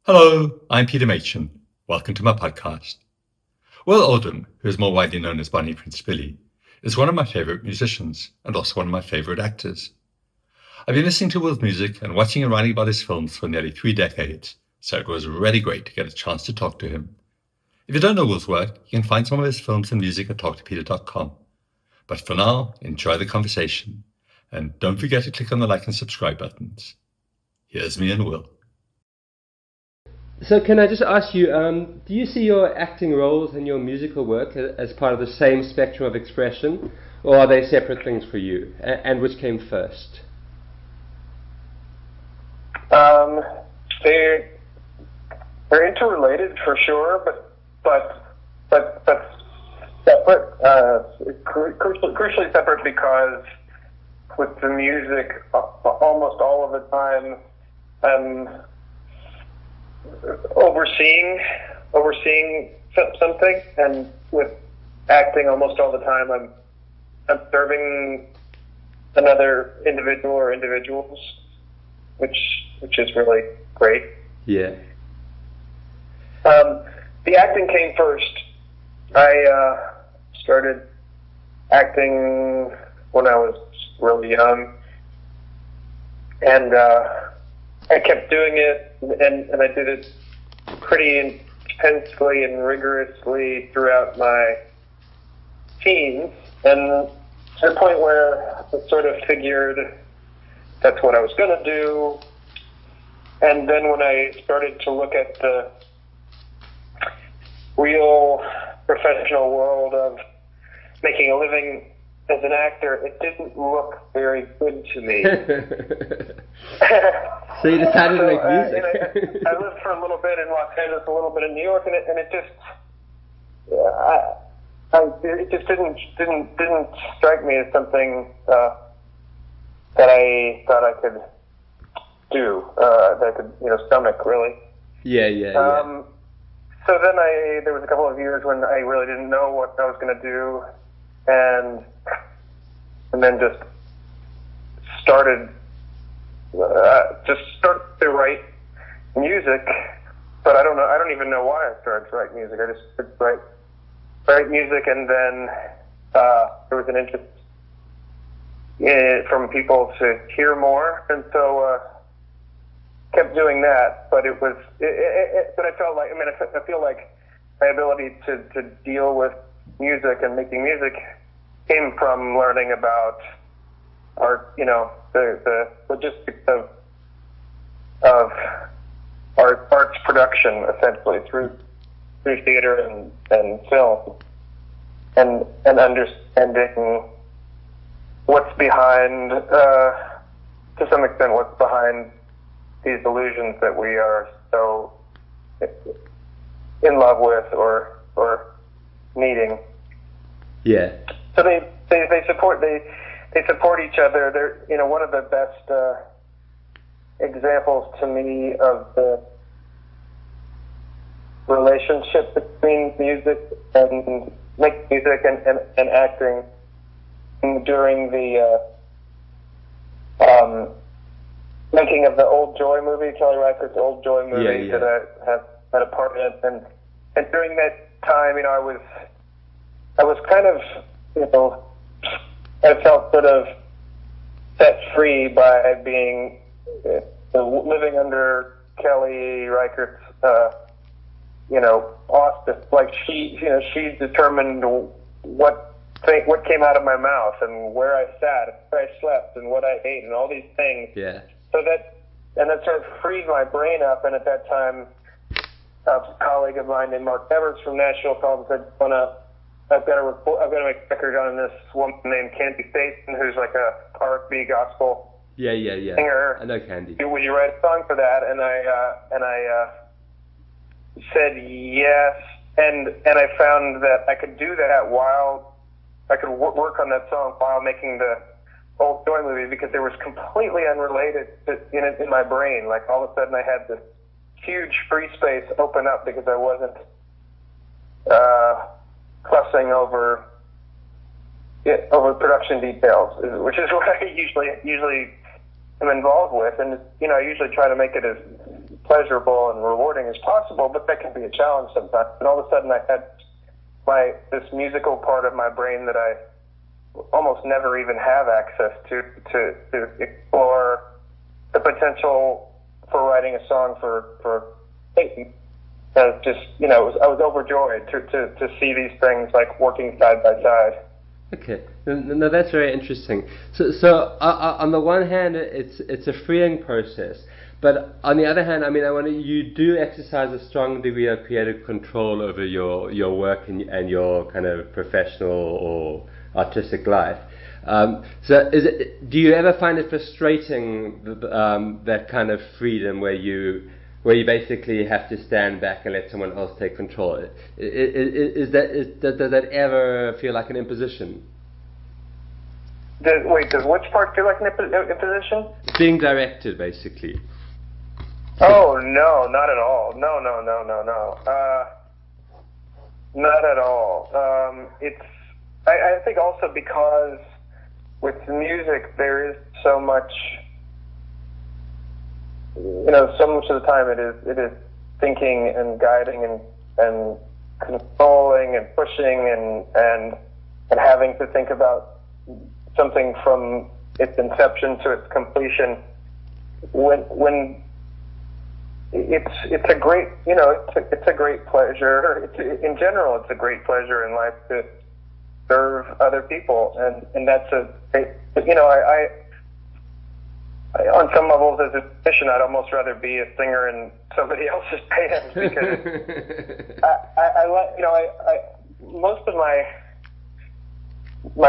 Hello, I'm Peter Machin. Welcome to my podcast. Will Oldham, who is more widely known as Bonnie Prince Billy, is one of my favorite musicians and also one of my favorite actors. I've been listening to Will's music and watching and writing about his films for nearly 3 decades, so it was really great to get a chance to talk to him. If you don't know Will's work, you can find some of his films and music at talktopeter.com. But for now, enjoy the conversation, and don't forget to click on the like and subscribe buttons. Here's me and Will. So can I just ask you, do you see your acting roles and your musical work as part of the same spectrum of expression, or are they separate things for you? And which came first? They're interrelated for sure, but separate. Crucially separate because with the music, almost all of the time, overseeing something, and with acting almost all the time I'm observing another individual or individuals, which is really great. Yeah. The acting came first. I started acting when I was really young, and I kept doing it, and I did it pretty intensely and rigorously throughout my teens, and to the point where I sort of figured that's what I was going to do. And then when I started to look at the real professional world of making a living as an actor, it didn't look very good to me. So you decided to make music. I lived for a little bit in Los Angeles, a little bit in New York, and it just, it just didn't strike me as something that I thought I could do, that I could stomach really. Yeah. So then there was a couple of years when I really didn't know what I was going to do, and then just started to write music, but I don't even know why I started to write music. I just started to write music, and then there was an interest from people to hear more, and so kept doing that. But but I felt like, I feel like my ability to deal with music and making music came from learning about art, the logistics of art's production, essentially through theater and film, and understanding what's behind, to some extent, what's behind these illusions that we are so in love with or needing. Yeah. So they support each other. They're one of the best examples to me of the relationship between music and making music and acting during the making of the Old Joy movie, Kelly Reichardt's Old Joy movie, that I have had a part in, and during that time, I was kind of, I felt sort of set free by being living under Kelly Reichardt's, auspice. Like she determined what came out of my mouth and where I sat, where I slept, and what I ate, and all these things. Yeah. So that sort of freed my brain up. And at that time, a colleague of mine named Mark Evers from Nashville called and said, I've got to make a record on this woman named Candy Staten, who's like a R&B gospel singer. I know Candy. Would you write a song for that? And I said yes, and I found that I could do that while I could work on that song while making the Old Joy movie, because it was completely unrelated in my brain. Like all of a sudden I had this huge free space open up because I wasn't fussing over production details, which is what I usually am involved with, and I usually try to make it as pleasurable and rewarding as possible, but that can be a challenge sometimes. And all of a sudden I had this musical part of my brain that I almost never even have access to explore the potential for writing a song for Satan. Just, I was overjoyed to see these things like working side by side. Okay, no, that's very interesting. So on the one hand, it's a freeing process, but on the other hand, you do exercise a strong degree of creative control over your work and your kind of professional or artistic life. So do you ever find it frustrating that kind of freedom where you basically have to stand back and let someone else take control? Does that ever feel like an imposition? Does which part feel like an imposition? Being directed, basically. Oh, no, not at all. No. Not at all. I think also because with music there is so much, so much of the time it is thinking and guiding and controlling and pushing and having to think about something from its inception to its completion. When it's a great, it's a great pleasure. In general, it's a great pleasure in life to serve other people, and that's I on some levels as a musician, I'd almost rather be a singer in somebody else's band because most of my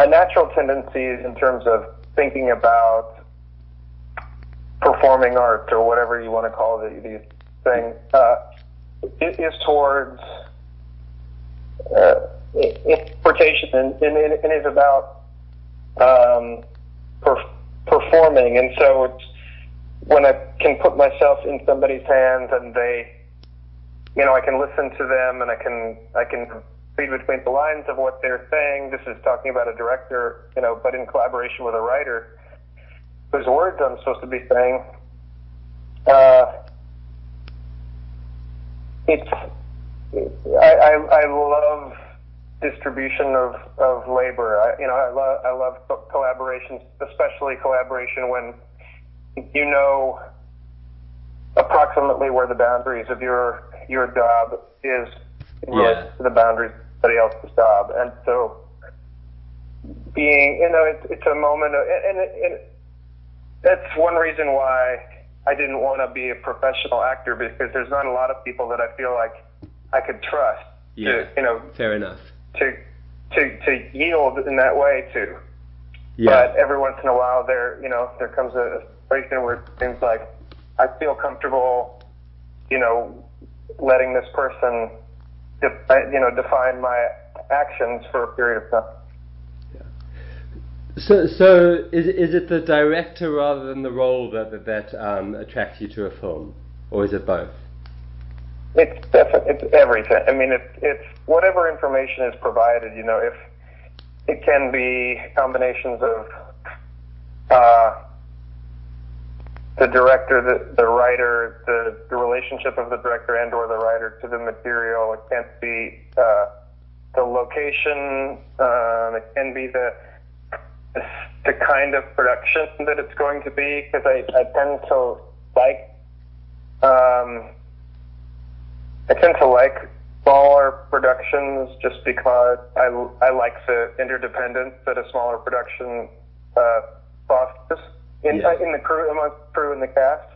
natural tendencies in terms of thinking about performing art or whatever you want to call these things is towards interpretation and is about performing. And so it's when I can put myself in somebody's hands and they, I can listen to them and I can read between the lines of what they're saying. This is talking about a director, but in collaboration with a writer whose words I'm supposed to be saying. I love distribution of labor. I love collaboration, especially collaboration when you know approximately where the boundaries of your job is in relation to the boundaries of somebody else's job. And so being, it's a moment of, and that's one reason why I didn't want to be a professional actor, because there's not a lot of people that I feel like I could trust. Yeah, fair enough. To yield in that way too. Yeah. But every once in a while there comes a situation where it seems like I feel comfortable, letting this person, define my actions for a period of time. So is it the director rather than the role that attracts you to a film, or is it both? It's everything. I mean, it's whatever information is provided. If it can be combinations of the director, the writer, the relationship of the director and or the writer to the material. It can be the location. It can be the kind of production that it's going to be, because I tend to like smaller productions just because I like the interdependence that a smaller production fosters in the crew, amongst the crew and the cast.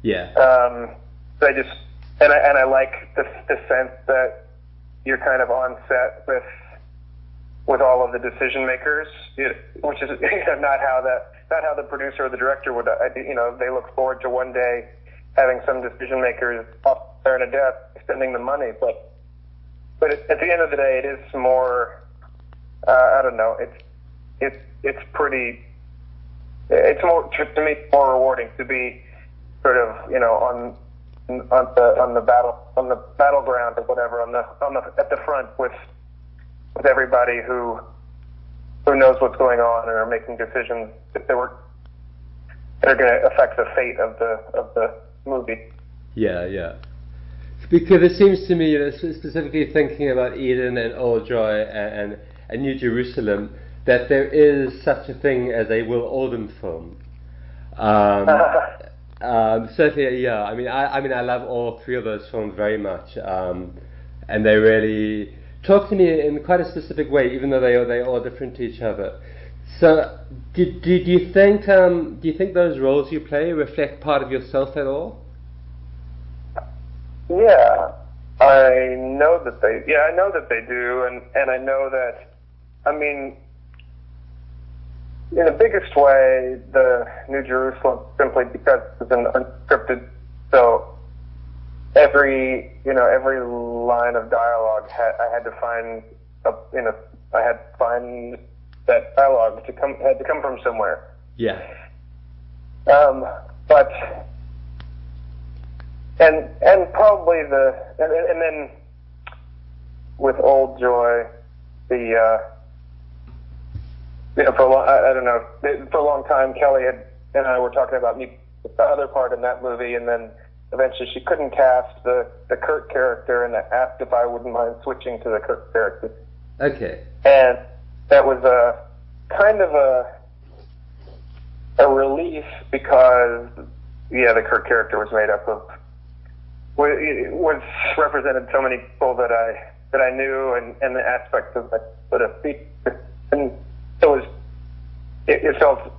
Yeah. I like the sense that you're kind of on set with all of the decision makers, which is not how the producer or the director would. They look forward to one day having some decision makers up there in a desk spending the money, but at the end of the day, it is more. I don't know. It's pretty. It's more, to me, more rewarding to be sort of on the battleground or whatever, at the front with everybody who knows what's going on and are making decisions that are going to affect the fate of the movie. movie. Yeah. Because it seems to me, specifically thinking about Eden and Old Joy and New Jerusalem, that there is such a thing as a Will Oldham film. Certainly, yeah. I mean, I love all three of those films very much, and they really talk to me in quite a specific way, even though they're all different to each other. So, do you think those roles you play reflect part of yourself at all? Yeah, I know that they do, and I know that, I mean, in the biggest way, the New Jerusalem, simply because it's an unscripted, so every line of dialogue I had to find that dialogue had to come from somewhere. Yeah. But and probably and then with Old Joy, for a long time, Kelly and I were talking about me, the other part in that movie, and then eventually she couldn't cast the Kurt character, and asked if I wouldn't mind switching to the Kurt character. Okay. And that was a kind of a relief, because the Kurt character was made up of was represented so many people that I knew, and the aspects of that sort of feature, and it felt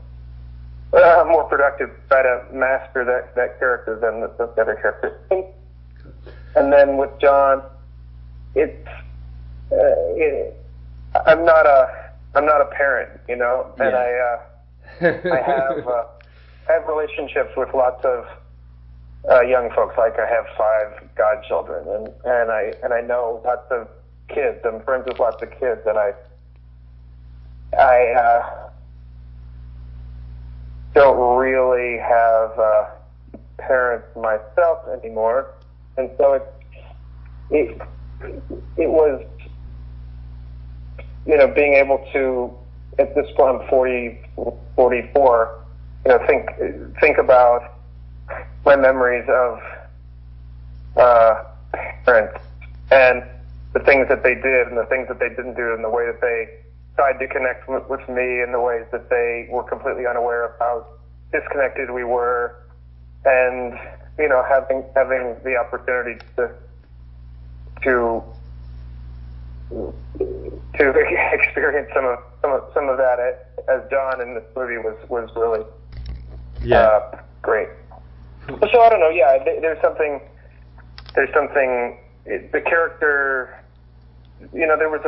more productive to try to master that character than the other characters. And then with John, I'm not a parent, and I have relationships with lots of young folks. Like, I have 5 godchildren, and I know lots of kids. I'm friends with lots of kids, and I don't really have parents myself anymore, and so it was, being able to, at this point, I'm 44, think about my memories of parents, and the things that they did and the things that they didn't do, and the way that they tried to connect with me, and the ways that they were completely unaware of how disconnected we were, and having the opportunity to experience some of that as John in this movie was really great. So I don't know. Yeah, there's something. The character, there was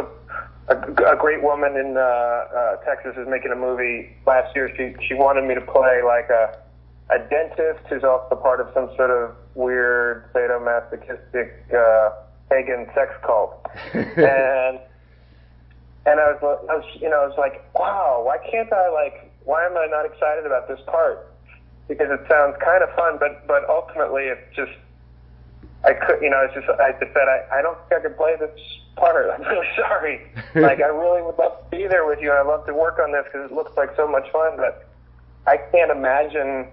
a great woman in Texas who's making a movie last year. She wanted me to play like a dentist who's also part of some sort of weird sadomasochistic pagan sex cult, and I was like, wow, why am I not excited about this part? Because it sounds kind of fun, but ultimately it's just, I just said, I don't think I could play this part. I'm really sorry. I really would love to be there with you, and I'd love to work on this because it looks like so much fun, but I can't imagine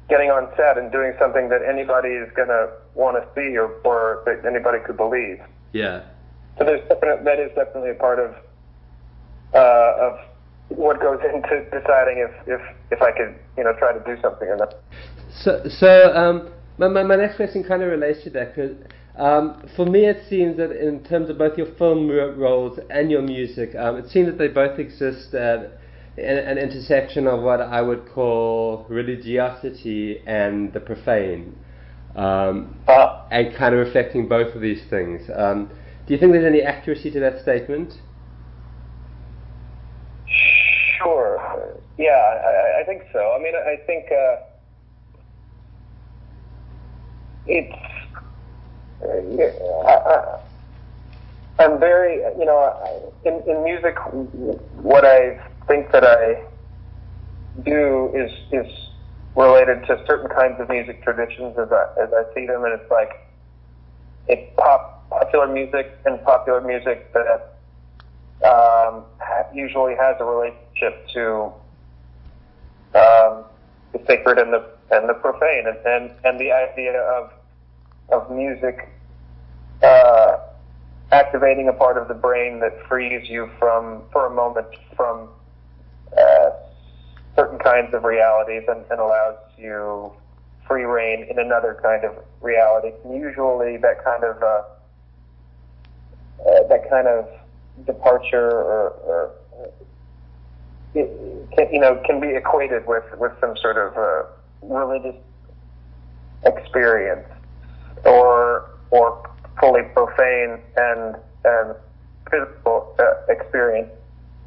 getting on set and doing something that anybody is going to want to see or that anybody could believe. Yeah. So that is definitely a part of what goes into deciding if I could, try to do something or not. So my next question kind of relates to that, because for me it seems that in terms of both your film roles and your music, it seems that they both exist at an intersection of what I would call religiosity and the profane, and kind of reflecting both of these things. Do you think there's any accuracy to that statement? Sure. Yeah, I think so. I mean, I think I'm very, in music, what I think that I do is related to certain kinds of music traditions as I see them, and it's popular music, and popular music that usually has a relationship to the sacred and and the profane, and the idea of music activating a part of the brain that frees you for a moment from certain kinds of realities and allows you free reign in another kind of reality. Usually that kind of departure or can be equated with some sort of religious experience or fully profane and physical experience.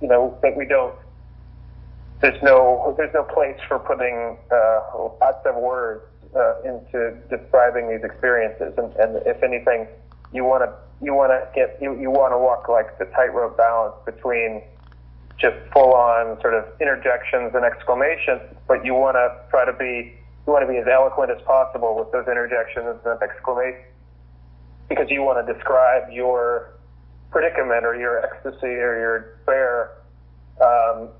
That we don't. There's no place for putting lots of words into describing these experiences, and if anything, you want to walk like the tightrope balance between just full-on sort of interjections and exclamations, but you want to be as eloquent as possible with those interjections and exclamations, because you want to describe your predicament or your ecstasy or your despair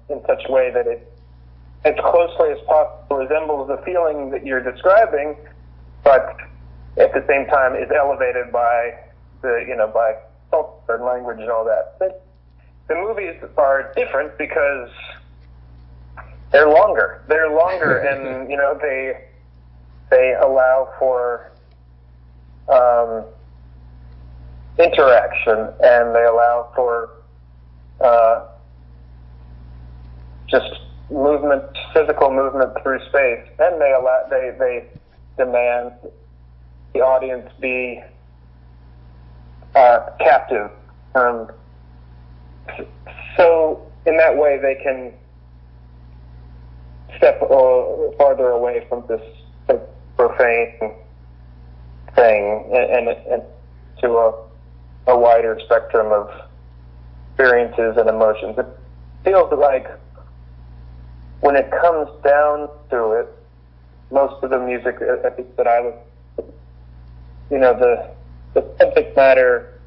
in such a way that it as closely as possible resembles the feeling that you're describing, but at the same time is elevated by by culture and language and all that. But the movies are different because they're longer. And they allow for interaction, and they allow for just movement, physical movement through space, and they demand the audience be captive. So in that way, they can step farther away from this profane thing and to a wider spectrum of experiences and emotions. It feels like when it comes down to it, most of the music that I was, the subject matter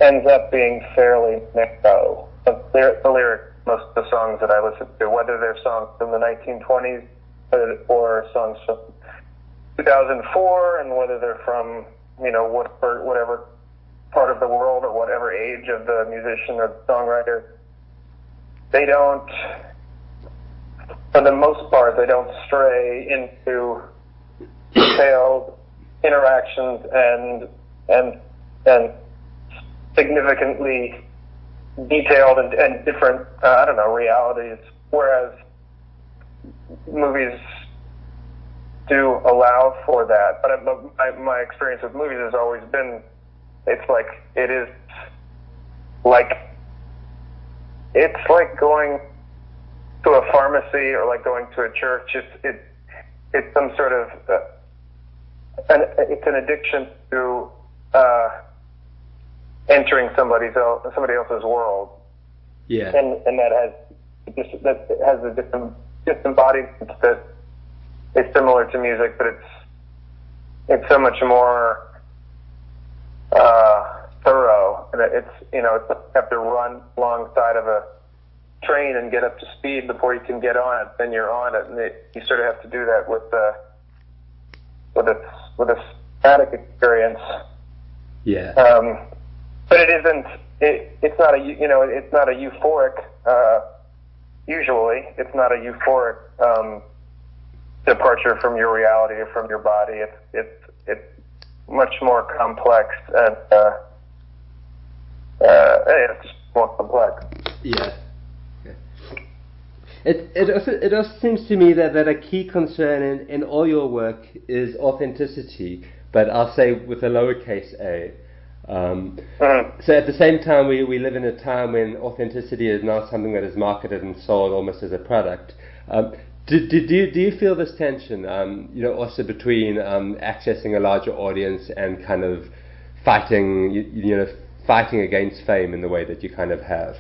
ends up being fairly narrow. The lyrics, most of the songs that I listen to, whether they're songs from the 1920s or songs from 2004, and whether they're from, whatever part of the world or whatever age of the musician or the songwriter, they don't, for the most part, they don't stray into detailed interactions and significantly detailed and different, realities, whereas movies do allow for that. But my experience with movies has always been, it's like going to a pharmacy or like going to a church. It's some sort of it's an addiction to entering somebody else's world. Yeah. And that has a different embodiment that is similar to music, but it's so much more thorough, and it's you have to run alongside of a train and get up to speed before you can get on it. Then you're on it, and you sort of have to do that with a static experience. Yeah. But it isn't. It's not it's not a euphoric. Usually, it's not a euphoric departure from your reality or from your body. It's much more complex and it's more complex. Yeah. It also seems to me that a key concern in all your work is authenticity, but I'll say with a lowercase a. So at the same time, we live in a time when authenticity is now something that is marketed and sold almost as a product. Do you feel this tension, also between accessing a larger audience and kind of fighting against fame in the way that you kind of have?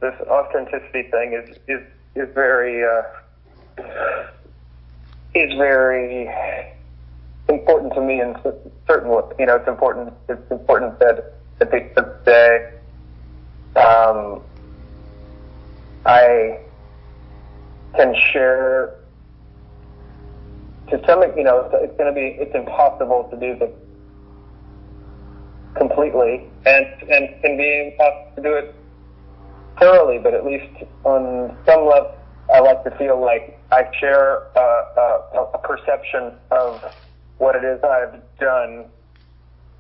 This authenticity thing is very important to me in certain ways. It's important that at the end of the day, I can share to some, it's impossible to do this completely, and can be impossible to do it thoroughly, but at least on some level, I like to feel like I share a perception of what it is I've done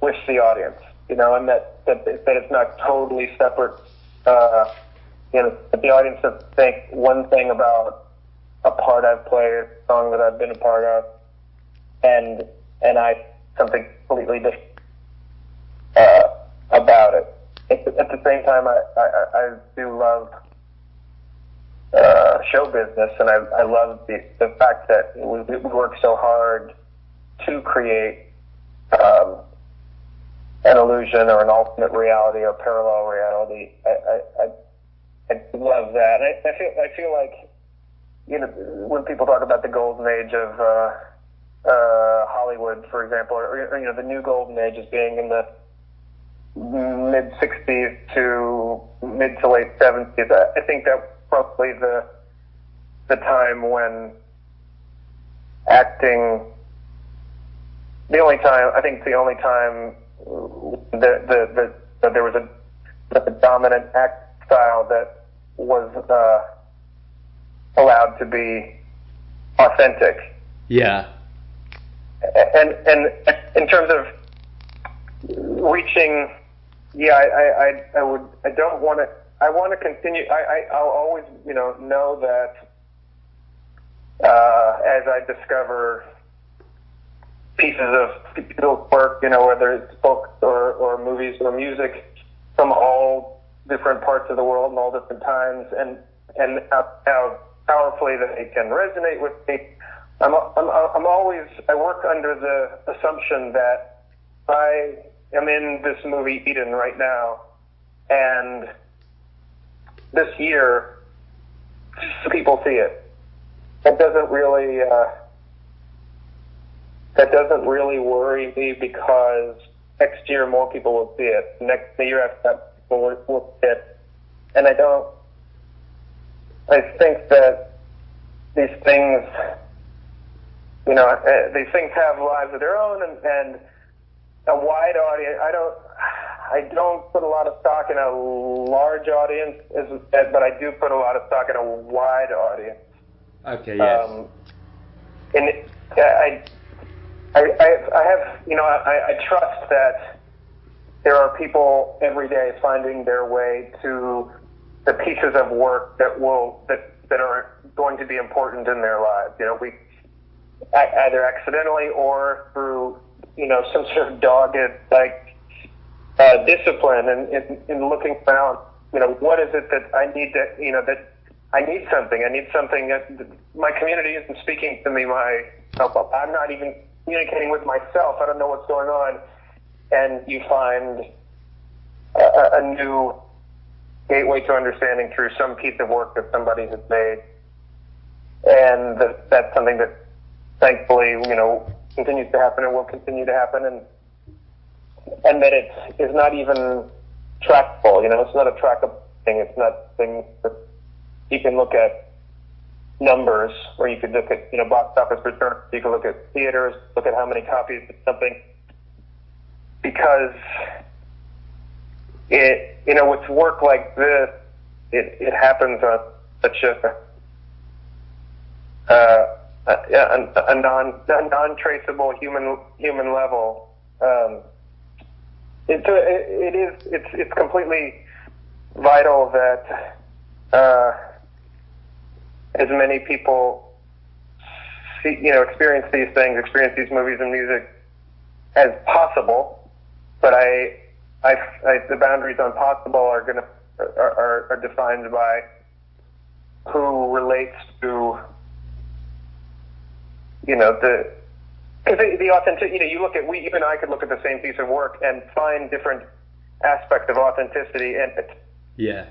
with the audience, and that it's not totally separate. That the audience doesn't think one thing about a part I've played, a song that I've been a part of, and I something completely different about it. At the same time, I do love show business, and I love the fact that we work so hard to create an illusion or an alternate reality or parallel reality. I love that. I feel like, when people talk about the golden age of Hollywood, for example, or the new golden age as being in the mid 60s to mid to late 70s. I think that's probably the time when acting, the only time that there was a dominant act style that was allowed to be authentic. Yeah. And in terms of reaching, I want to continue. I'll always, know that as I discover pieces of people's work, whether it's books or movies or music from all different parts of the world and all different times, and how powerfully that it can resonate with me. I work under the assumption that I am in this movie Eden right now, and this year people see it. That doesn't really worry me, because next year more people will see it. The year after that, people will see it. And I think that these things, these things have lives of their own, and a wide audience. I don't put a lot of stock in a large audience, but I do put a lot of stock in a wide audience. Okay. Yes. And I trust that there are people every day finding their way to the pieces of work that are going to be important in their lives. We either accidentally or through some sort of dogged discipline and looking around. What is it that I need to that I need something. I need something that my community isn't speaking to me. I'm not even communicating with myself. I don't know what's going on. And you find a new gateway to understanding through some piece of work that somebody has made. And that's something that thankfully, continues to happen and will continue to happen. And that it is not even trackable. It's not a trackable thing. It's not things that you can look at numbers, or you could look at, box office returns. You can look at theaters, look at how many copies of something, because with work like this, it happens on such a non-traceable human level. It's completely vital that as many people experience these things, experience these movies and music as possible. But the boundaries on possible are defined by who relates to the authentic. You look at you and I could look at the same piece of work and find different aspects of authenticity in it. Yeah.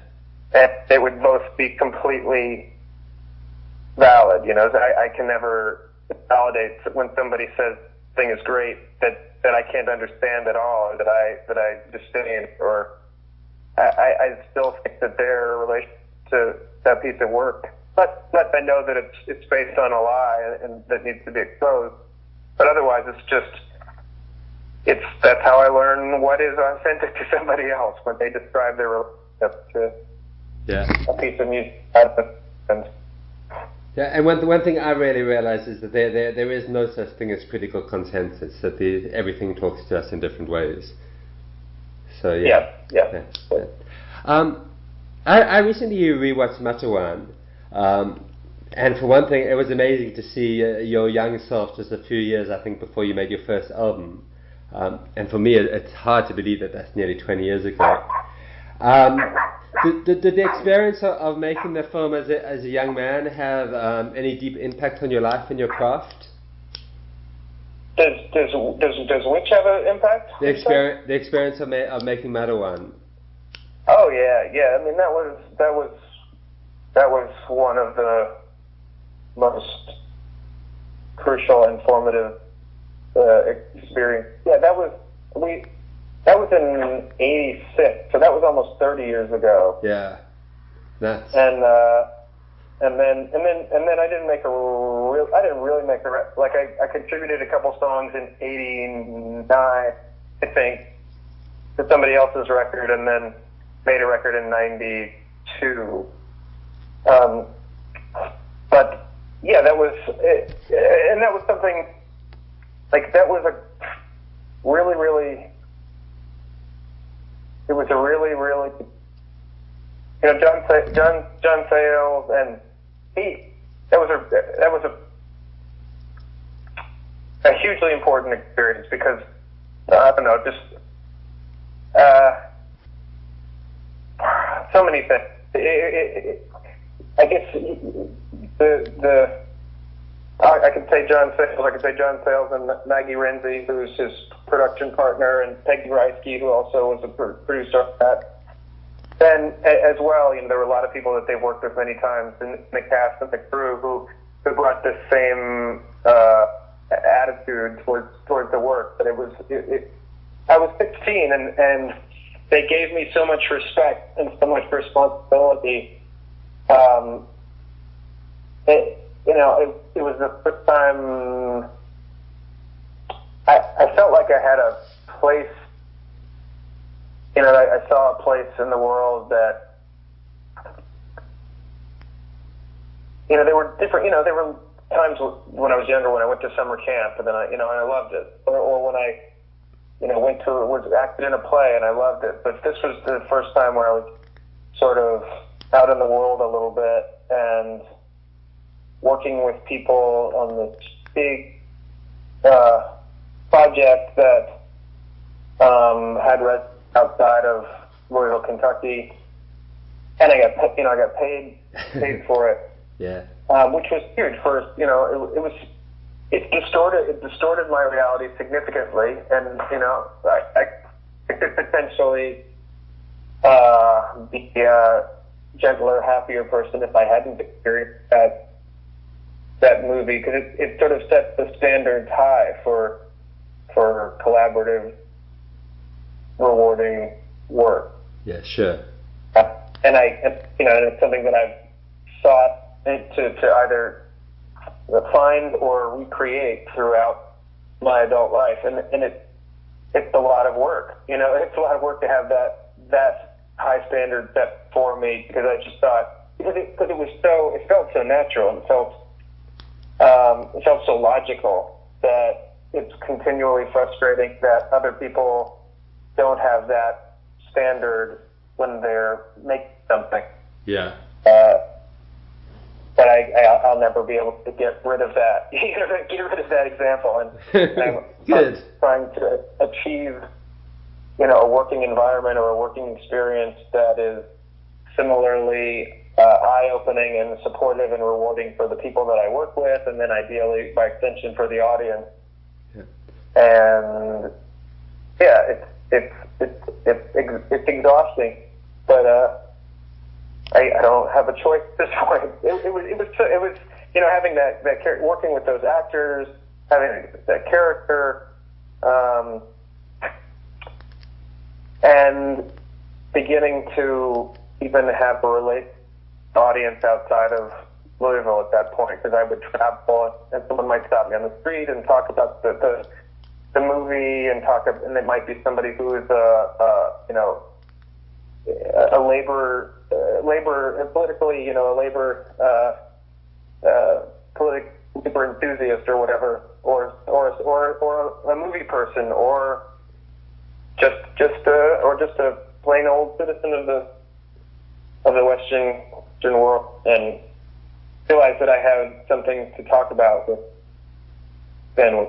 And they would both be completely valid. I can never validate when somebody says thing is great that I can't understand at all, or that I disdain, or I still think that their relation to that piece of work, but I know that it's based on a lie and that needs to be exposed. But otherwise, that's how I learn what is authentic to somebody else, when they describe their relationship to a piece of music. Yeah, and one thing I really realize is that there is no such thing as critical consensus, that everything talks to us in different ways. So yeah. I recently rewatched Matawan, and for one thing, it was amazing to see your young self just a few years, I think, before you made your first album. And for me, it's hard to believe that that's nearly 20 years ago. Did the experience of making the film as a young man have any deep impact on your life and your craft? Does which have an impact? The experience of making Matawan. Oh yeah. I mean, that was one of the most crucial and formative experience. Yeah, that was in '86, so that was almost 30 years ago. Yeah, that's. And then I didn't really make I contributed a couple songs in '89, I think, to somebody else's record, and then made a record in '92. But yeah, that was it, and that was something that was a really. It was a really, John Sayles, and that was a hugely important experience, because I don't know, just so many things. I guess I could say John Sayles and Maggie Renzi, who's his production partner, and Peggy Reisky, who also was a producer on that. Then, as well, there were a lot of people that they've worked with many times in the cast and the crew who brought this same attitude towards the work. But I was 16, and they gave me so much respect and so much responsibility. It was the first time I felt like I had a place. I saw a place in the world that, there were different. There were times when I was younger, when I went to summer camp, and then I loved it, or when I, was acted in a play and I loved it. But this was the first time where I was sort of out in the world a little bit and working with people on this big project that had residents outside of Louisville, Kentucky, and I got paid for it. Yeah. Which was huge. First, it distorted my reality significantly, and I could potentially be a gentler, happier person if I hadn't experienced that movie, because it sort of sets the standards high for collaborative, rewarding work. Yeah, sure. And it's something that I've sought to either find or recreate throughout my adult life, and it's a lot of work. It's a lot of work to have that high standard set for me, because I just thought, because it felt so natural, and it felt so logical, that it's continually frustrating that other people don't have that standard when they're making something. Yeah. But I'll never be able to get rid of that. Get rid of that example, and I'm trying to achieve, a working environment or a working experience that is similarly eye-opening and supportive and rewarding for the people that I work with, and then ideally, by extension, for the audience. Yeah. And yeah, it's exhausting, but I don't have a choice at this point. It was having that working with those actors, having that character, and beginning to even have a audience outside of Louisville at that point, because I would travel and someone might stop me on the street and talk about the movie and it might be somebody who is a labor politically, a labor enthusiast or whatever, or a movie person, or just a plain old citizen of the Western world, and realize that I had something to talk about with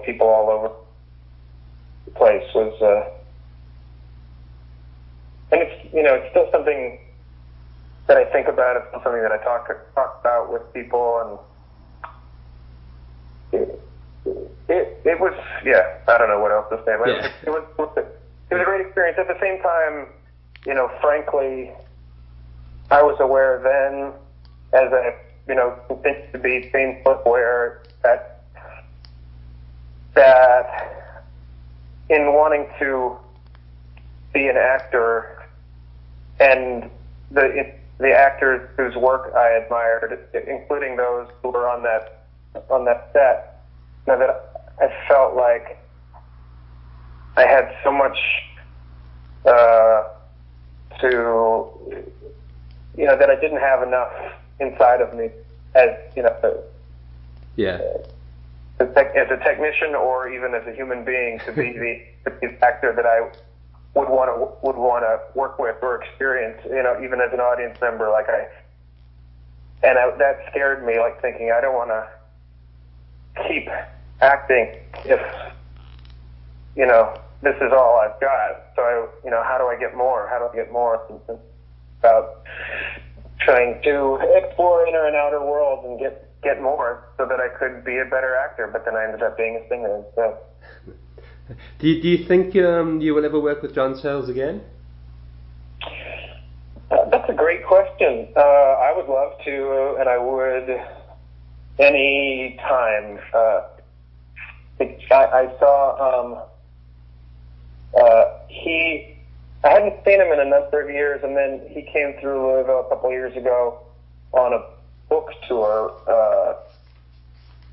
people all over the place was, and it's still something that I think about. It's still something that I talk about with people, and it was, I don't know what else to say, but it was a great experience. At the same time, frankly, I was aware then, as I continue to be painfully aware, that in wanting to be an actor, and the actors whose work I admired, including those who were on that set, that I felt like I had so much that I didn't have enough inside of me as as a technician or even as a human being to be the actor that I would want to work with or experience, even as an audience member. That scared me, thinking I don't want to keep acting if this is all I've got. So how do I get more? How do I get more? It's about trying to explore inner and outer worlds and get more, so that I could be a better actor. But then I ended up being a singer instead. Do you think you will ever work with John Sayles again? That's a great question. I would love to, and I would any time. I saw I hadn't seen him in a number of years, and then he came through Louisville a couple of years ago on a book tour.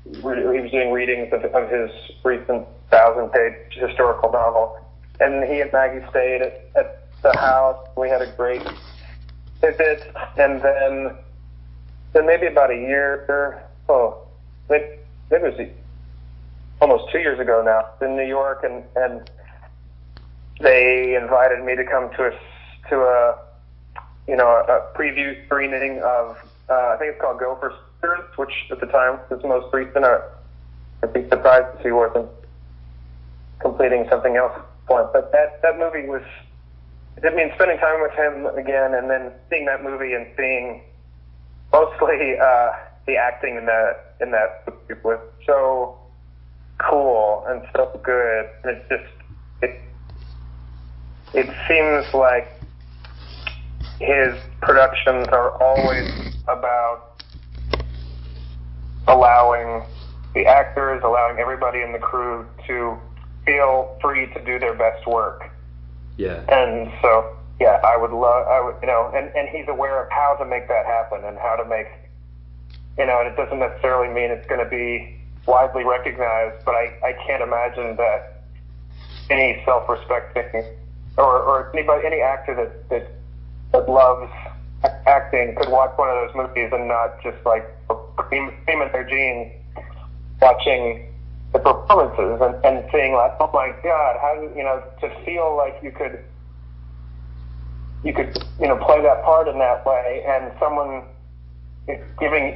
He was doing readings of his recent 1,000-page historical novel, and he and Maggie stayed at the house. We had a great visit, and then maybe about a year, maybe it was almost 2 years ago now, in New York, and they invited me to come to a preview screening of I think it's called Go for Sisters, which at the time was the most recent. I'd be surprised if he wasn't completing something else at this point. But that movie was, I mean, spending time with him again, and then seeing that movie and seeing mostly the acting in that movie was so cool and so good. It seems like his productions are always about allowing the actors, allowing everybody in the crew to feel free to do their best work. Yeah. And so, I would, and he's aware of how to make that happen, and how to make, and it doesn't necessarily mean it's going to be widely recognized, but I can't imagine that any self-respecting or any actor that loves acting could watch one of those movies and not just steam in their jeans watching the performances and seeing oh my God, how to feel like you could play that part in that way, and someone giving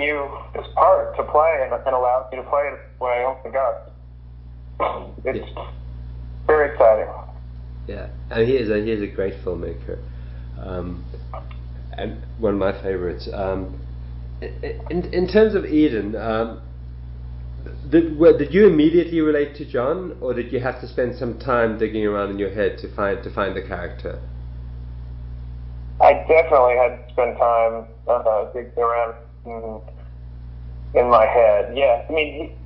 you this part to play and allow you to play it this way. Oh my God, it's very exciting. Yeah, and he is a great filmmaker, and one of my favorites. In terms of Eden, did you immediately relate to John, or did you have to spend some time digging around in your head to find the character? I definitely had to spend time digging around in my head. Yeah, I mean,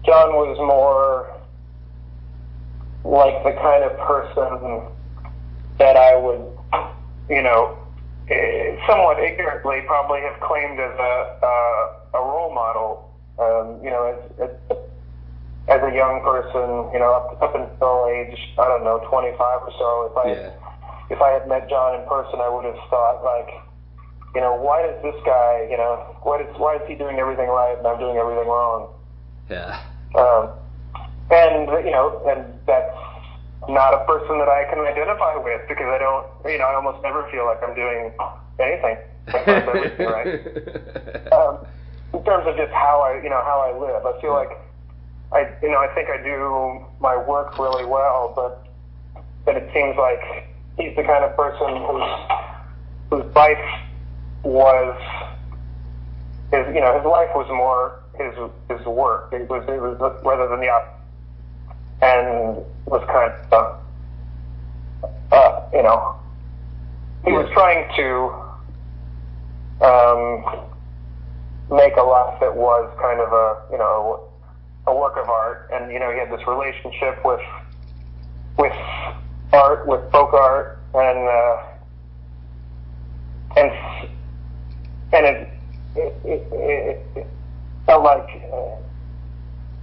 John was more like the kind of person that I would, somewhat ignorantly probably have claimed as a role model. As a young person, up until age, 25 or so, if I had met John in person, I would have thought, like, why does this guy, why is he doing everything right and I'm doing everything wrong? Yeah. And that's not a person that I can identify with, because I don't, I almost never feel like I'm doing anything. Everything right. In terms of just how I live, I feel like I think I do my work really well, but it seems like he's the kind of person whose life was his life was more his work. It was rather than the opposite, and was kind of he was trying to make a life that was kind of a work of art, and he had this relationship with art, with folk art, and it felt like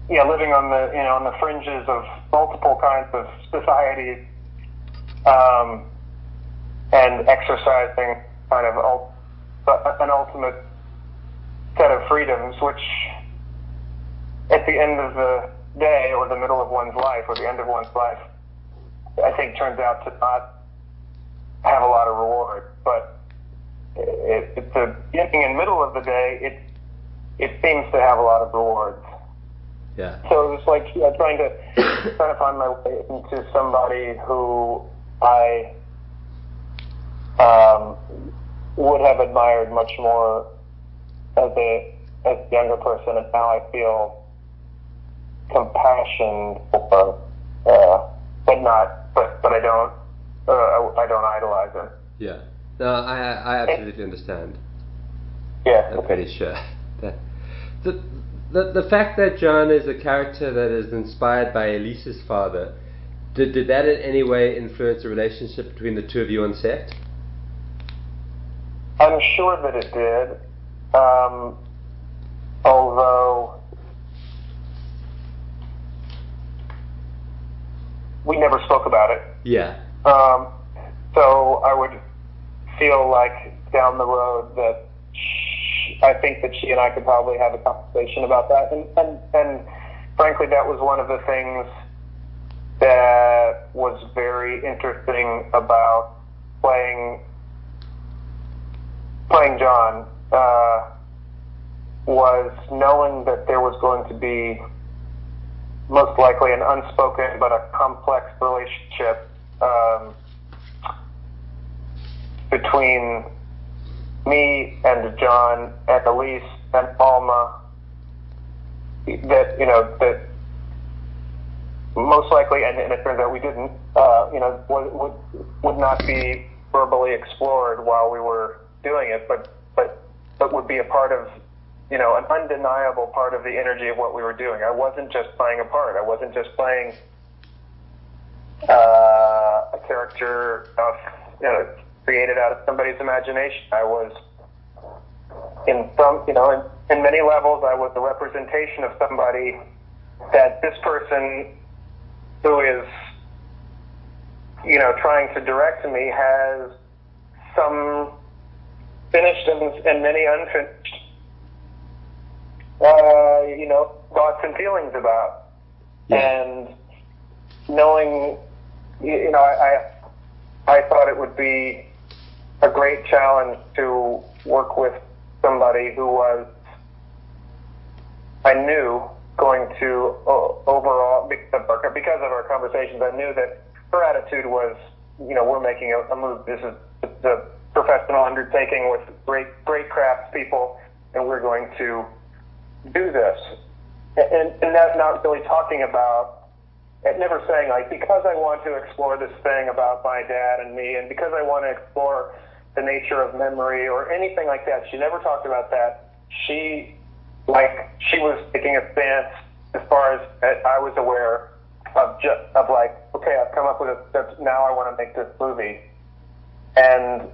living on the fringes of multiple kinds of societies, and exercising kind of an ultimate set of freedoms, which at the end of the day, or the middle of one's life, or the end of one's life, I think turns out to not have a lot of reward. But at the beginning and middle of the day, it seems to have a lot of rewards. Yeah. So it was like trying to find my way into somebody who I would have admired much more as a younger person, and now I feel compassion for, but I don't idolize him. Yeah. No, I absolutely understand. Yeah. I'm pretty sure. The fact that John is a character that is inspired by Elise's father, did that in any way influence the relationship between the two of you on set? I'm sure that it did. Although we never spoke about it. Yeah. So I would feel like down the road that I think that she and I could probably have a conversation about that. And frankly, that was one of the things that was very interesting about playing John, was knowing that there was going to be most likely an unspoken but a complex relationship between me and John and Elise and Alma, that most likely, and it turns out we didn't, would not be verbally explored while we were doing it, but would be a part of, an undeniable part of the energy of what we were doing. I wasn't just playing a part. I wasn't just playing a character created out of somebody's imagination. I was in many levels, I was the representation of somebody that this person who is, trying to direct me has some finished and many unfinished, thoughts and feelings about. Yeah. And knowing, I thought it would be a great challenge to work with somebody who was, I knew, going to overall, because of our conversations, I knew that her attitude was, we're making a move. This is a professional undertaking with great craft people, and we're going to do this. And that's not really talking about, and never saying, like, because I want to explore this thing about my dad and me, and because I want to explore the nature of memory or anything like that. She never talked about that. She was taking a stance as far as I was aware of like, okay, I've come up with now I want to make this movie. And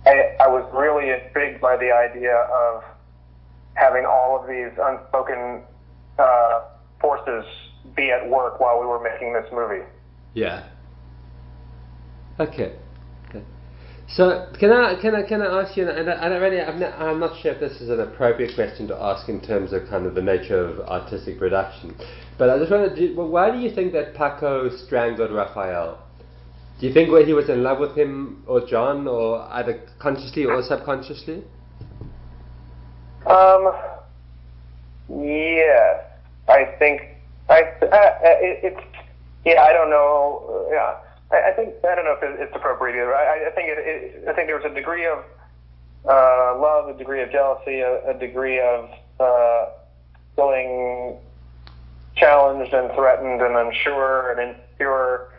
I was really intrigued by the idea of having all of these unspoken forces be at work while we were making this movie. Yeah. Okay. So can I ask you? And I'm not sure if this is an appropriate question to ask in terms of kind of the nature of artistic production, but I just want to. Why do you think that Paco strangled Raphael? Do you think he was in love with him or John, or either consciously or subconsciously? Yes, I think it's. Yeah, I don't know. Yeah. I don't know if it's appropriate either. I think there was a degree of love, a degree of jealousy, a degree of feeling challenged and threatened and unsure and insecure,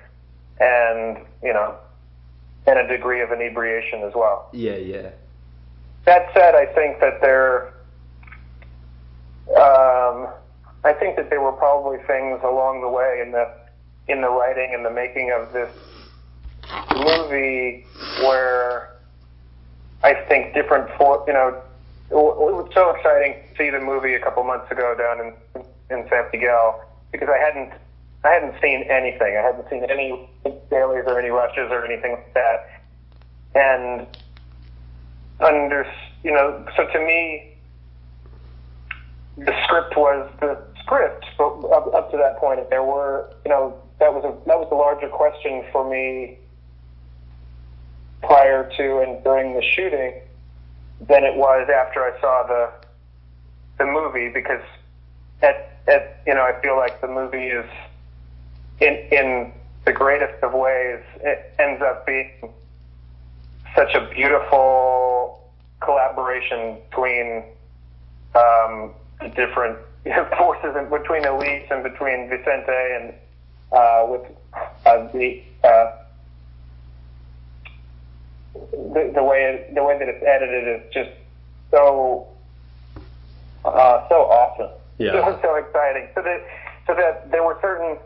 and and a degree of inebriation as well. Yeah. That said, I think that there were probably things along the way in the writing and the making of this movie where I think it was so exciting to see the movie a couple months ago down in San Miguel, because I hadn't seen anything. I hadn't seen any dailies or any rushes or anything like that. And so to me, the script was the script, but up to that point, there were, that was a larger question for me prior to and during the shooting than it was after I saw the movie, because I feel like the movie is in the greatest of ways, it ends up being such a beautiful collaboration between the different forces, and between Elise and between Vicente, and with the way that it's edited is just so awesome. Yeah. So exciting. So that there were certain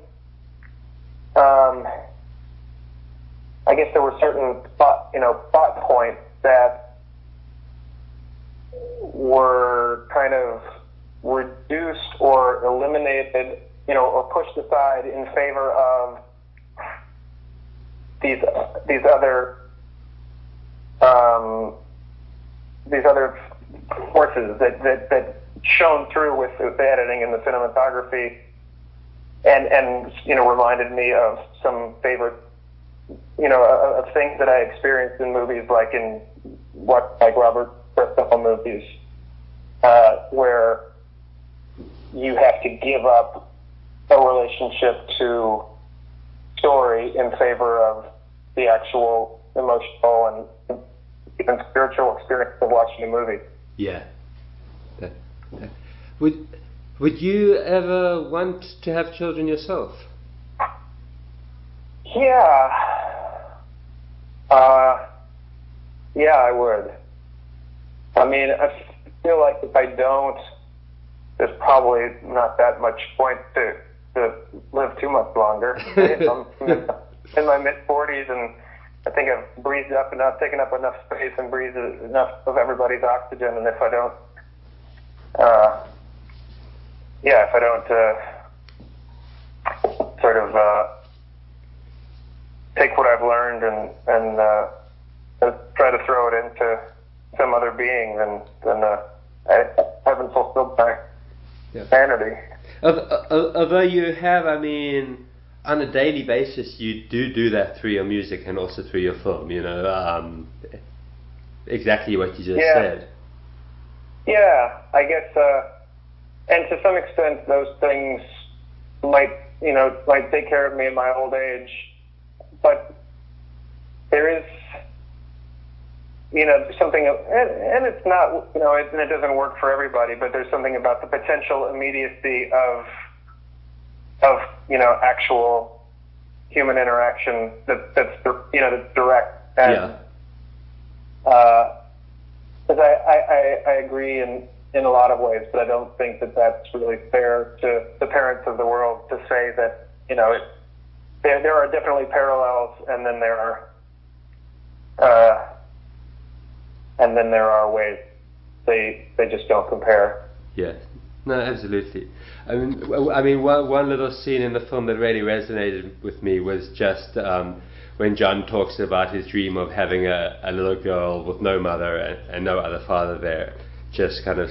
I guess there were certain thought points that were kind of reduced or eliminated, or pushed aside in favor of these other forces that shone through with the editing and the cinematography, and reminded me of some favorite of things that I experienced in movies, like Robert Bristol movies, where you have to give up a relationship to story in favor of the actual emotional and even spiritual experience of watching a movie. Yeah. Would you ever want to have children yourself? Yeah. Yeah, I would. I mean, I feel like if I don't, there's probably not that much point to live too much longer. I'm in my mid-40s, and I think I've breathed up enough, taken up enough space, and breathed enough of everybody's oxygen. And if I don't, sort of take what I've learned and try to throw it into some other being, then I haven't fulfilled my humanity. Although you have, on a daily basis, you do that through your music and also through your film, exactly what you just said. Yeah, I guess, and to some extent, those things might take care of me in my old age, but there is, something, and it's not, and it doesn't work for everybody, but there's something about the potential immediacy of actual human interaction that's direct. And, because I agree in in a lot of ways, but I don't think that that's really fair to the parents of the world to say that, there are definitely parallels, and then there are ways they just don't compare. Yeah, no, absolutely. I mean, one little scene in the film that really resonated with me was just when John talks about his dream of having a little girl with no mother and no other father there, just kind of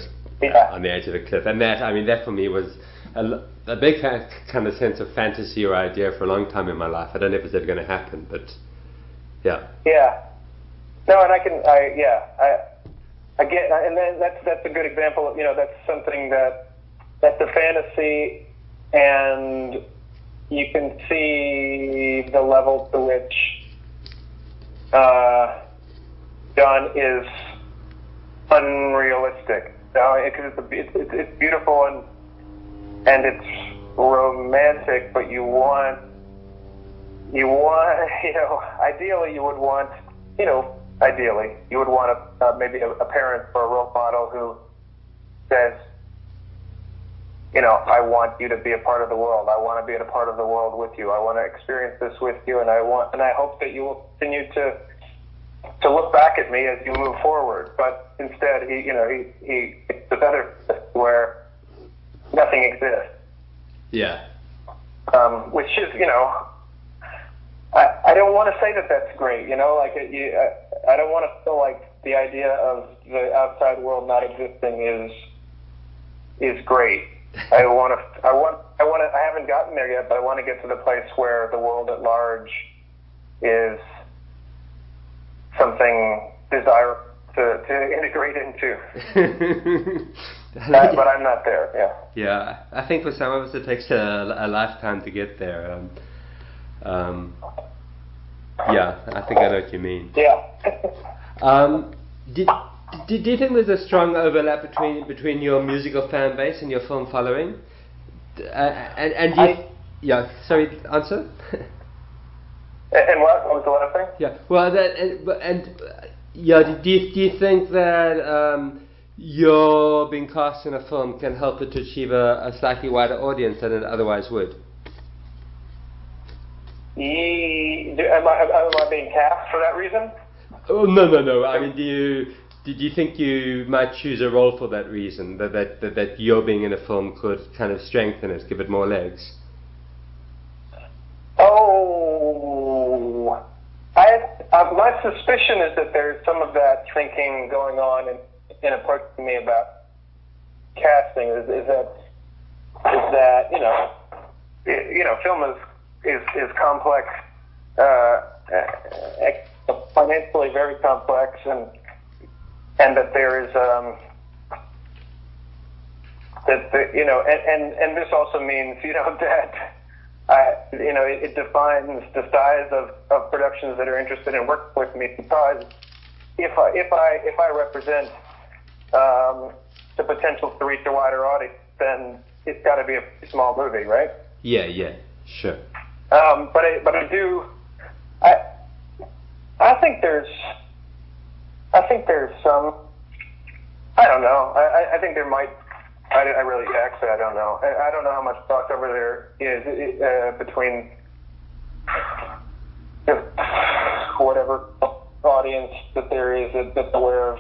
on the edge of a cliff. And that for me was a big kind of sense of fantasy or idea for a long time in my life. I don't know if it's ever going to happen, but yeah. Yeah. No, and I get, and then that's a good example of, that's something that's a fantasy, and you can see the level to which John is unrealistic. Because it's beautiful and it's romantic, but you want, ideally you would want, maybe a parent or a role model who says, I want you to be a part of the world. I want to be a part of the world with you. I want to experience this with you, and I hope that you will continue to look back at me as you move forward. But instead, he it's the better where nothing exists. Yeah. Which is, I don't want to say that that's great. I don't want to feel like the idea of the outside world not existing is great. I haven't gotten there yet, but I want to get to the place where the world at large is something desirable to integrate into. But I'm not there, yeah. Yeah, I think for some of us it takes a lifetime to get there. Yeah, I think I know what you mean. Yeah. Do you think there's a strong overlap between your musical fan base and your film following? Sorry, answer. And what was the last thing? Yeah. Well, do you think that your being cast in a film can help it to achieve a slightly wider audience than it otherwise would? Am I being cast for that reason? Oh, no. I mean, do you think you might choose a role for that reason? That your being in a film could kind of strengthen it, give it more legs? Oh, my suspicion is that there's some of that thinking going on in approaching me about casting. Is that film is complex, financially very complex, and that there is and this also means that it defines the size of productions that are interested in working with me, because if I represent the potential to reach a wider audience, then it's got to be a small movie, right? Yeah, sure. But I do. I think there's some. I don't know. I think there might. I really actually I don't know. I don't know how much crossover there is between whatever audience that there is that's aware of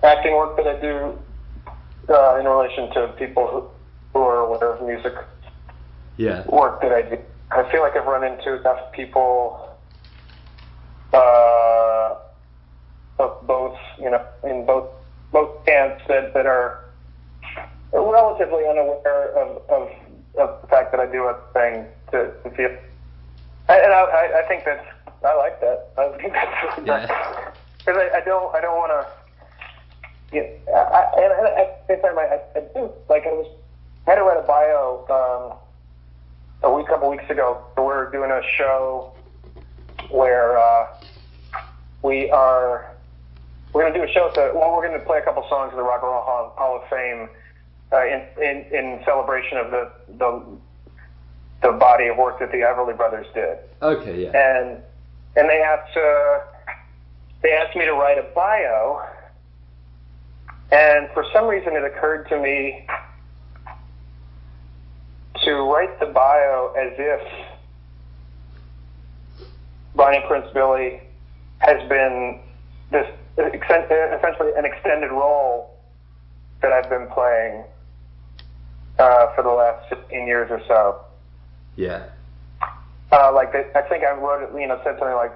acting work that I do in relation to people who are aware of music work that I do. I feel like I've run into enough people of both, in both camps that are relatively unaware of the fact that I do a thing to feel. And I think that's, I like that. I think that's really nice. Because I don't want to. Yeah, and at the same time, I do. Like, I had to write a bio a couple weeks ago. So we're doing a show where we're going to do a show. We're going to play a couple songs of the Rock and Roll Hall of Fame in celebration of the body of work that the Everly Brothers did. Okay, yeah. And they asked me to write a bio. And for some reason it occurred to me to write the bio as if Bonnie Prince Billy has been this essentially an extended role that I've been playing for the last 15 years or so. Yeah. I think I wrote it, said something like,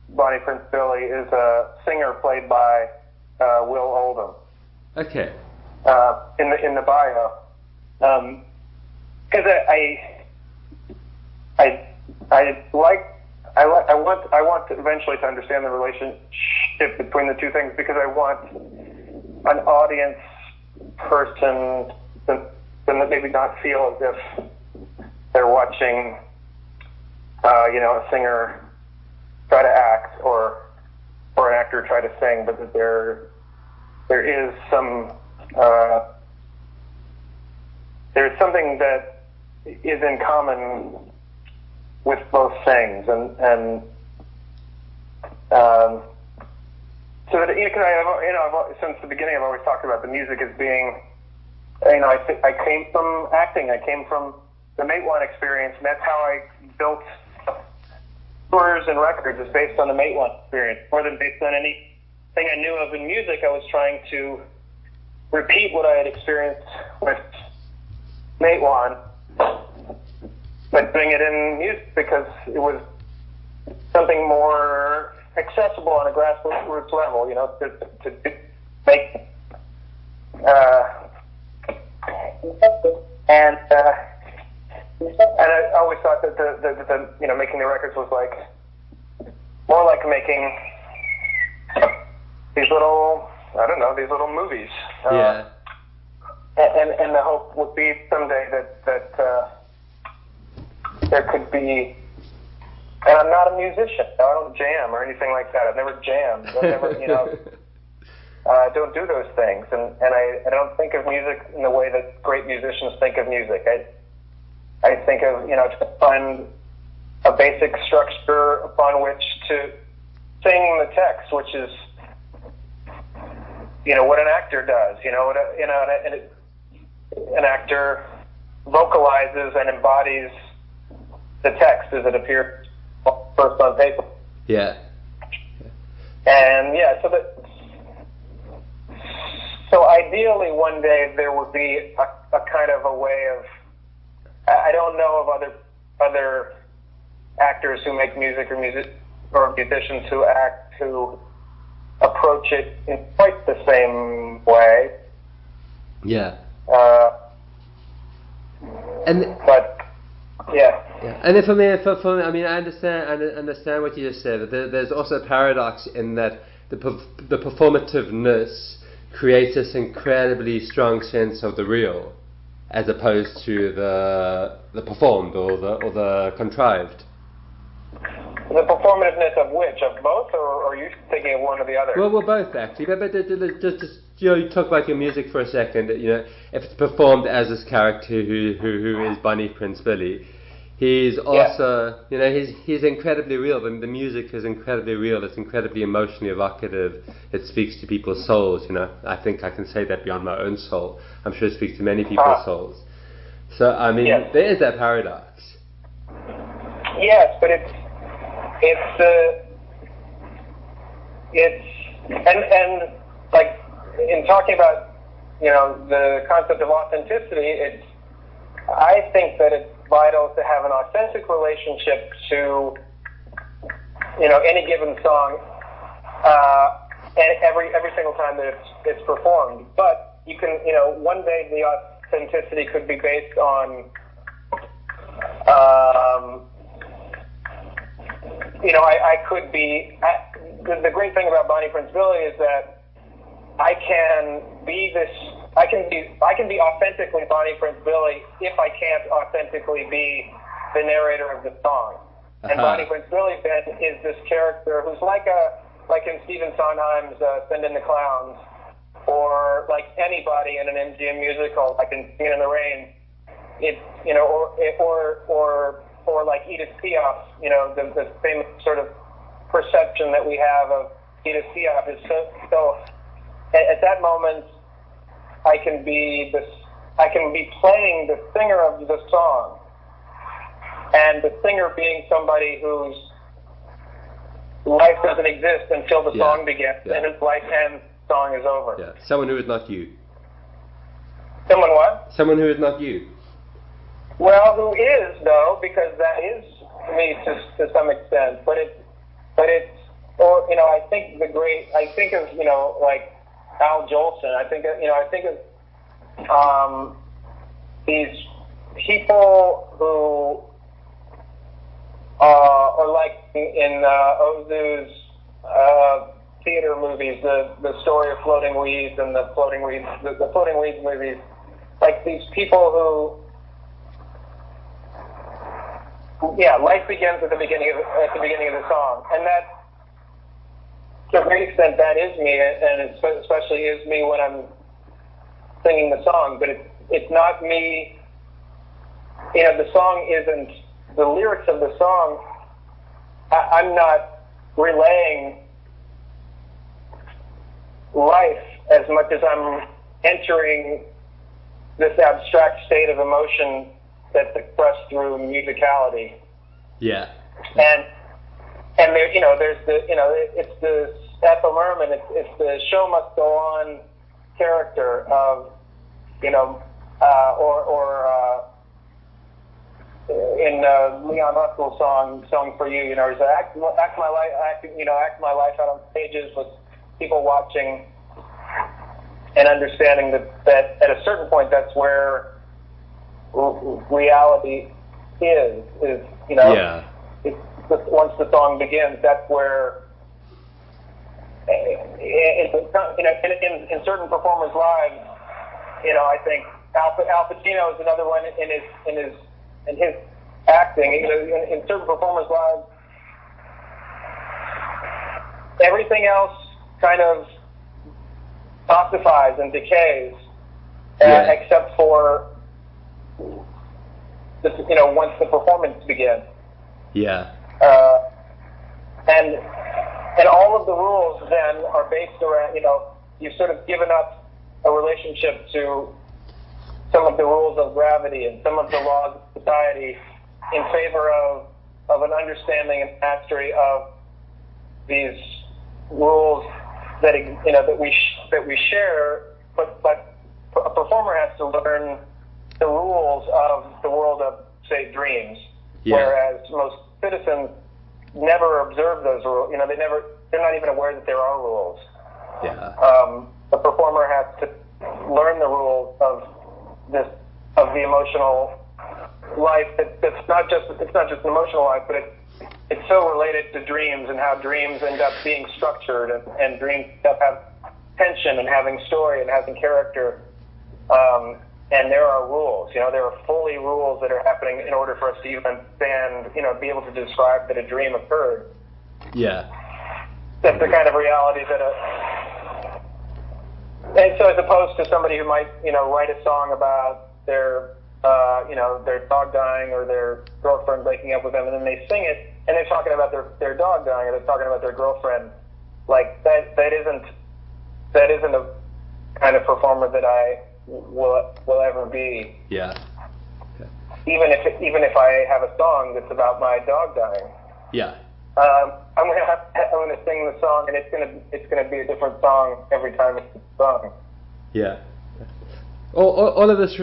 Bonnie Prince Billy is a singer played by Will Oldham. Okay. In the bio, because I want to eventually to understand the relationship between the two things, because I want an audience person to maybe not feel as if they're watching, a singer try to act or an actor try to sing, but that there is some there's something that is in common with both things, and so that I've since the beginning I've always talked about the music as being, I came from acting, I came from the Mate One experience, and that's how I built tours and records, is based on the Mate One experience more than based on anything I knew of in music. I was trying to repeat what I had experienced with Mate One, but doing it in music because it was something more accessible on a grassroots level, to make and I always thought that the making the records was more like making these little movies. Yeah. And the hope would be someday that there could be. And I'm not a musician. I don't jam or anything like that. I've never jammed. I've never, don't do those things. And I don't think of music in the way that great musicians think of music. I think of, to find a basic structure upon which to sing the text, which is, what an actor does. An actor vocalizes and embodies the text as it appears first on paper. Yeah. And so ideally one day there would be a kind of a way of, I don't know of other actors who make music or musicians who act who approach it in quite the same way. Yeah. And then for me, I mean, I understand what you just said. There's also a paradox in that the performativeness creates this incredibly strong sense of the real, as opposed to the performed or the contrived. The performativeness of which? Of both, or are you thinking of one or the other? Well, both actually. But just you talk about your music for a second. If it's performed as this character who is Bonnie Prince Billy, he's also he's incredibly real. The music is incredibly real. It's incredibly emotionally evocative. It speaks to people's souls. I think I can say that beyond my own soul. I'm sure it speaks to many people's souls. So I mean, there is that paradox. Yes, but it's like in talking about the concept of authenticity, I think that it's vital to have an authentic relationship to any given song and every single time that it's performed. But you can one day the authenticity could be based on I could be. The great thing about Bonnie Prince Billy is that I can be authentically Bonnie Prince Billy if I can't authentically be the narrator of the song. Uh-huh. And Bonnie Prince Billy then is this character who's like in Stephen Sondheim's Send in the Clowns, or like anybody in an MGM musical, like in Singin' in the Rain. Or like Edith Piaf, the famous sort of perception that we have of Edith Piaf is so at that moment, I can be playing the singer of the song, and the singer being somebody whose life doesn't exist until the song begins, and his life ends, song is over. Yeah, someone who is not you. Someone what? Someone who is not you. Well, who is though? Because that is me to some extent. But it's, or I think of like Al Jolson. I think of these people who are like in Ozu's theater movies, the story of Floating Weeds and the Floating Weeds movies, like these people who, life begins at the beginning of the song, and that, to a great extent, that is me, and it especially is me when I'm singing the song. But it's not me. The song isn't the lyrics of the song. I'm not relaying life as much as I'm entering this abstract state of emotion that's expressed through musicality. Yeah. And there, there's it's the Ethel Merman, it's the show must go on character of, in Leon Russell's song for you, he's like, act my life out on stages with people watching and understanding that at a certain point that's where reality is once the song begins, that's where in certain performers' lives, I think Al Pacino is another one in his acting. In certain performers' lives, everything else kind of ossifies and decays, except for once the performance begins. Yeah. And all of the rules then are based around, you've sort of given up a relationship to some of the rules of gravity and some of the laws of society in favor of an understanding and mastery of these rules that we share, but a performer has to learn the rules of the world of, say, dreams, whereas most citizens never observe those rules. They're not even aware that there are rules. Yeah. The performer has to learn the rules of the emotional life. It's not just an emotional life, but it's so related to dreams and how dreams end up being structured, and dreams end up have tension and having story and having character. And there are rules, there are fully rules that are happening in order for us to even understand, be able to describe that a dream occurred. Yeah. That's the kind of reality that and so as opposed to somebody who might, write a song about their dog dying or their girlfriend breaking up with them, and then they sing it, and they're talking about their dog dying, or they're talking about their girlfriend. Like that isn't a kind of performer that I will ever be. Yeah. Even if I have a song that's about my dog dying. Yeah. I'm gonna sing the song, and it's gonna be a different song every time it's a song. Yeah. All of this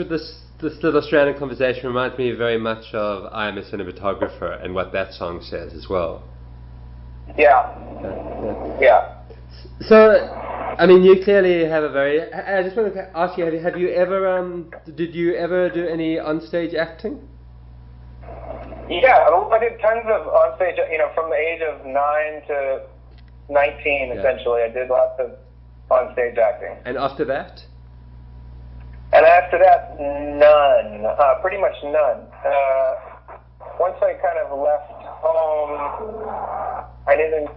little strand of conversation reminds me very much of I Am a Cinematographer and what that song says as well. Yeah. Yeah. So, I mean, you clearly have a very. I just want to ask you: Have you ever? Did you ever do any onstage acting? Yeah, I did tons of onstage. From the age of 9 to 19, essentially, I did lots of onstage acting. And after that? And after that, none. Pretty much none. Once I kind of left home, I didn't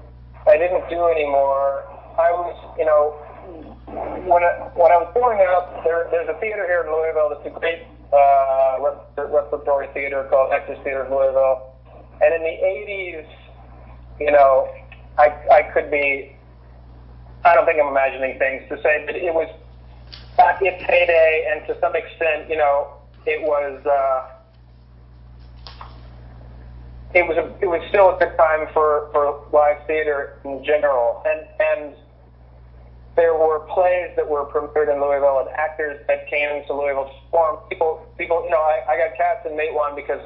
do any more. I was, when I was growing up, there's a theater here in Louisville that's a great repertory theater called Actors Theater of Louisville. And in the 80s, I could be I don't think I'm imagining things, to say that it was at its heyday, and to some extent, you know, it was still a good time for live theater in general, and there were plays that were premiered in Louisville and actors that came to Louisville to perform. People, you know, I got cast in Matewan because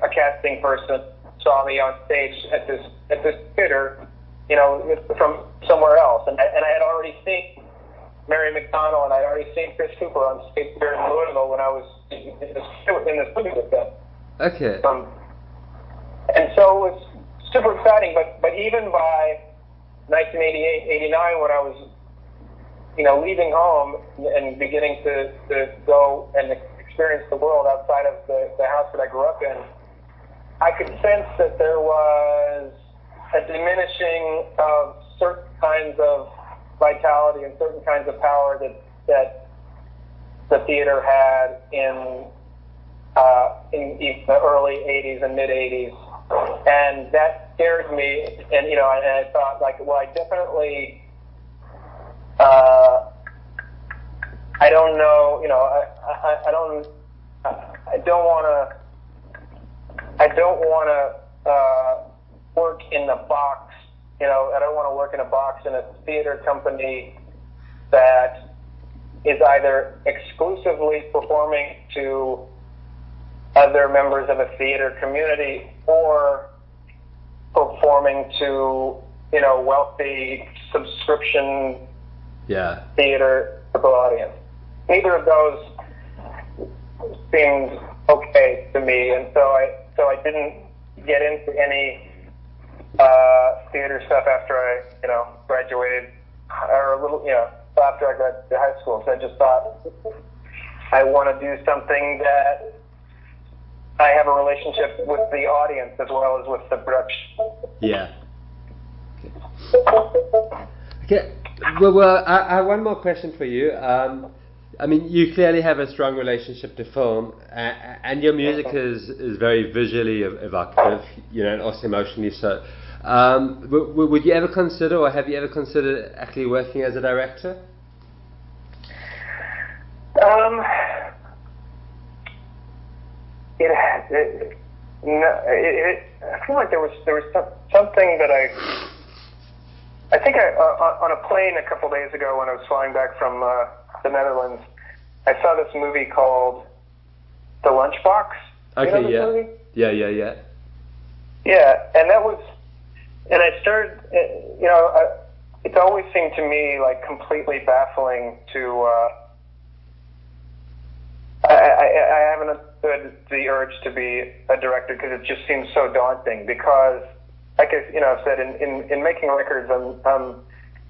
a casting person saw me on stage at this theater, you know, from somewhere else, and I had already seen Mary McDonnell, and I'd already seen Chris Cooper on stage here in Louisville when I was in this movie with them. Okay. And so it was super exciting, but even by 1988, 89, when I was, you know, leaving home and beginning to go and experience the world outside of the house that I grew up in, I could sense that there was a diminishing of certain kinds of vitality and certain kinds of power that the theater had in the early 80s and mid 80s, and that scared me. And you know, and I thought, like, well, I definitely, I don't know, you know, I don't want to work in the box. You know, I don't want to work in a box in a theater company that is either exclusively performing to other members of a theater community or performing to, you know, wealthy subscription theater audience. Neither of those seemed okay to me, and so I didn't get into any theater stuff after I, you know, graduated, or a little, you know, after I graduated high school. So I just thought, I want to do something that I have a relationship with the audience as well as with the production. Yeah. Okay. Well, I have one more question for you. I mean, you clearly have a strong relationship to film, and your music is very visually evocative, you know, and also emotionally so. Would you ever consider, or have you ever considered actually working as a director? I feel like there was something that I think on a plane a couple days ago when I was flying back from the Netherlands, I saw this movie called The Lunchbox. Okay, you know yeah. Movie? Yeah. Yeah, and that was, and I started, you know, it's always seemed to me like completely baffling to, I haven't understood the urge to be a director because it just seems so daunting, because, like I, you know, I've said, in making records, I'm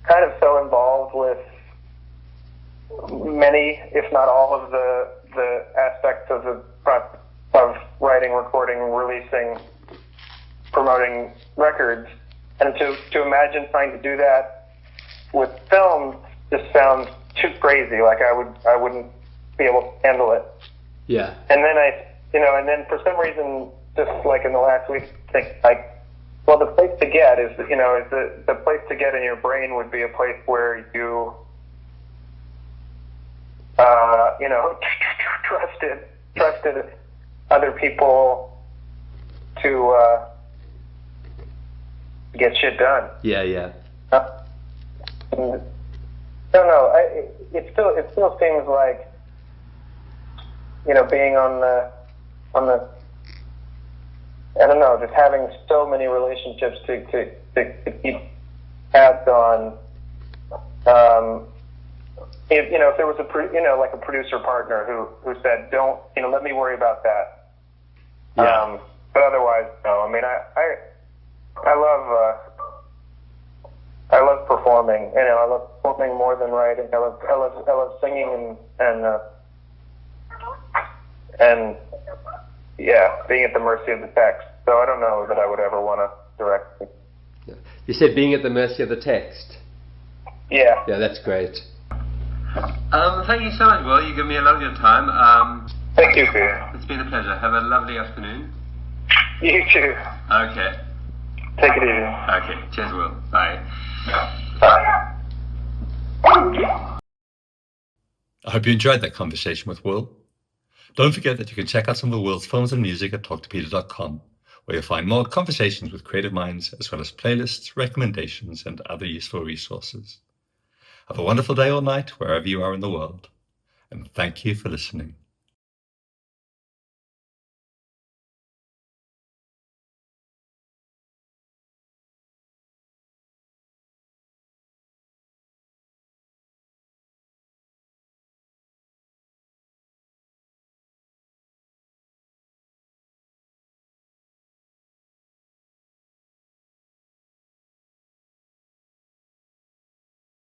kind of so involved with many, if not all, of the aspects of writing, recording, releasing, promoting records, and to imagine trying to do that with film just sounds too crazy. Like I wouldn't be able to handle it. Yeah. And then and then for some reason, just like in the last week, I think like, well, the place to get is, you know, is the place to get in your brain would be a place where you, you know, trusted other people to get shit done. Yeah. I don't know. It still seems like, you know, being on the I don't know, just having so many relationships to keep tabs on. If there was like a producer partner who said, don't, you know, let me worry about that. Yeah. But otherwise, no. I mean, I love performing. You know, I love performing more than writing. I love singing and yeah, being at the mercy of the text. So I don't know that I would ever want to direct. Yeah. You said being at the mercy of the text. Yeah. Yeah, that's great. Thank you so much, Will. You give me a lot of your time. Thank you, Peter. It's been a pleasure. Have a lovely afternoon. You too. Okay. Take it easy. Okay. Cheers, Will. Bye. Bye. I hope you enjoyed that conversation with Will. Don't forget that you can check out some of Will's films and music at talktopeter.com, where you'll find more conversations with creative minds, as well as playlists, recommendations, and other useful resources. Have a wonderful day or night, wherever you are in the world, and thank you for listening.